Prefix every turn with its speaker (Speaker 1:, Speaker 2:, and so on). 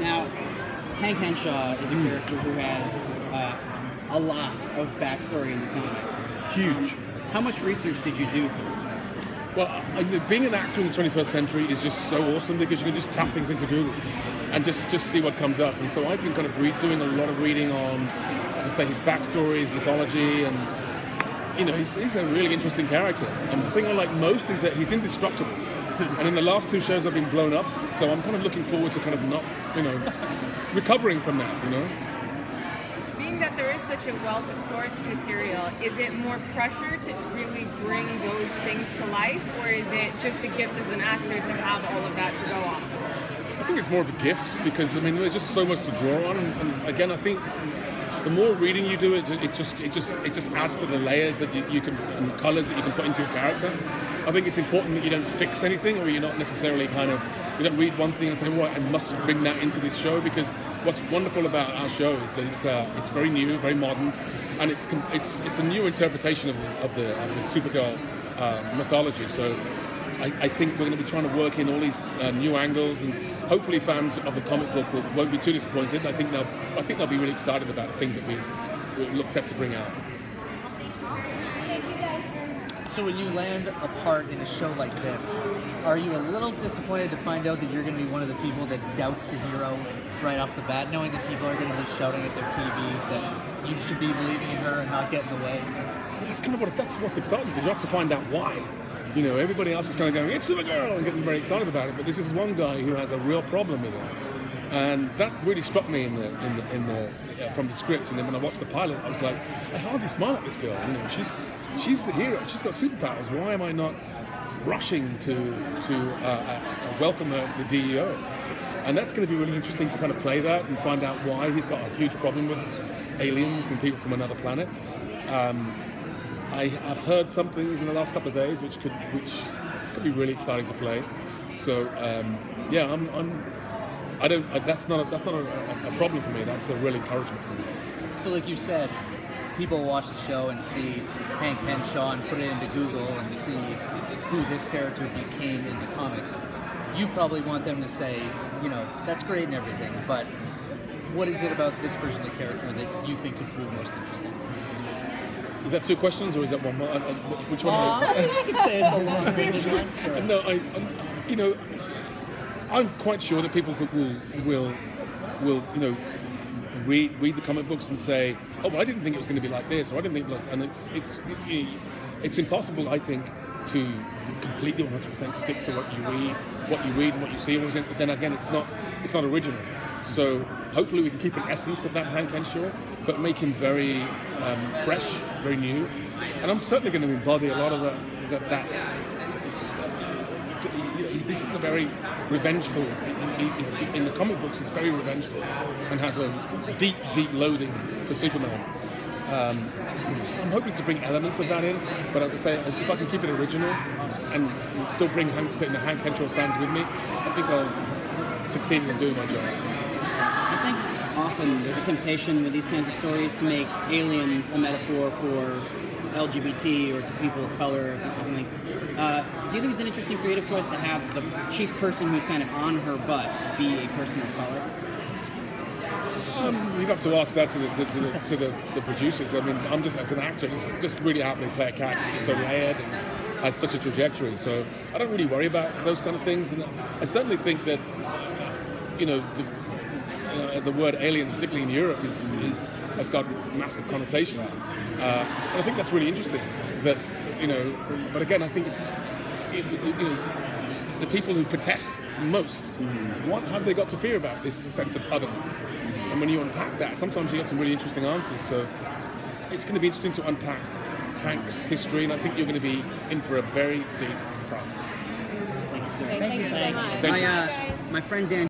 Speaker 1: Now, Hank Henshaw is a character who has a lot of backstory in the comics.
Speaker 2: Huge.
Speaker 1: How much research did you do for this one?
Speaker 2: Well, being an actor in the 21st century is just so awesome because you can just tap things into Google and just see what comes up. And so I've been kind of doing a lot of reading on, as I say, his backstory, his mythology, and he's a really interesting character. And the thing I like most is that he's indestructible. And in the last 2 shows I've been blown up, so I'm kind of looking forward to kind of not, recovering from that,
Speaker 3: Being that there is such a wealth of source material, is it more pressure to really bring those things to life, or is it just a gift as an actor to have all of that to go off?
Speaker 2: I think it's more of a gift because there's just so much to draw on, and again, I think the more reading you do, it just adds to the layers that you can and colors that you can put into your character. I think it's important that you don't fix anything, or you're not necessarily you don't read one thing and say, well, I must bring that into this show, because what's wonderful about our show is that it's very new, very modern, and it's a new interpretation of the Supergirl mythology. So I think we're going to be trying to work in all these new angles, and hopefully fans of the comic book won't be too disappointed. I think they'll be really excited about the things that we look set to bring out.
Speaker 4: So when you land a part in a show like this, are you a little disappointed to find out that you're going to be one of the people that doubts the hero right off the bat, knowing that people are going to be shouting at their TVs that you should be believing in her and not get in the way?
Speaker 2: That's what's exciting, because you have to find out why. Everybody else is kind of going, it's Supergirl, and getting very excited about it, but this is one guy who has a real problem with it. And that really struck me from the script. And then when I watched the pilot, I was like, I hardly smile at this girl. She's the hero. She's got superpowers. Why am I not rushing to welcome her to the DEO? And that's going to be really interesting to kind of play that and find out why he's got a huge problem with aliens and people from another planet. I've heard some things in the last couple of days which could be really exciting to play. So that's not a problem for me. That's a real encouragement for me.
Speaker 4: So like you said, people watch the show and see Hank Henshaw and put it into Google and see who this character became in the comics. You probably want them to say, that's great and everything, but what is it about this version of the character that you think could prove most interesting?
Speaker 2: Is that 2 questions, or is that one more? Which one?
Speaker 4: I can say it's a long-winded one. Sure.
Speaker 2: No, I'm quite sure that people will read the comic books and say, oh, well, I didn't think it was going to be like this, or I didn't think it was, and it's impossible, I think, to completely 100% stick to what you read and what you see. But then again, it's not original. So hopefully we can keep an essence of that Hank Henshaw, but make him very fresh, very new. And I'm certainly going to embody a lot of that. This is a very revengeful. In the comic books, he's very revengeful and has a deep loathing for Superman. I'm hoping to bring elements of that in, but as I say, if I can keep it original and still bring the Hank Henshaw fans with me, I think I'll succeed in doing my job.
Speaker 1: I think often there's a temptation with these kinds of stories to make aliens a metaphor for LGBT or to people of color or something. Do you think it's an interesting creative choice to have the chief person who's kind of on her butt be a person of color?
Speaker 2: You'd have to ask that to the producers. I mean, I'm just, as an actor, just really happily play a character who's just so layered and has such a trajectory. So I don't really worry about those kind of things. And I certainly think that, the word aliens, particularly in Europe, has got massive connotations. And I think that's really interesting. That, but again, I think it's, the people who protest most, what have they got to fear about this sense of otherness? And when you unpack that, sometimes you get some really interesting answers. So it's going to be interesting to unpack Hank's history, and I think you're going to be in for a very big surprise.
Speaker 1: Thank you, sir.
Speaker 3: Thank you so much.
Speaker 1: My friend Dan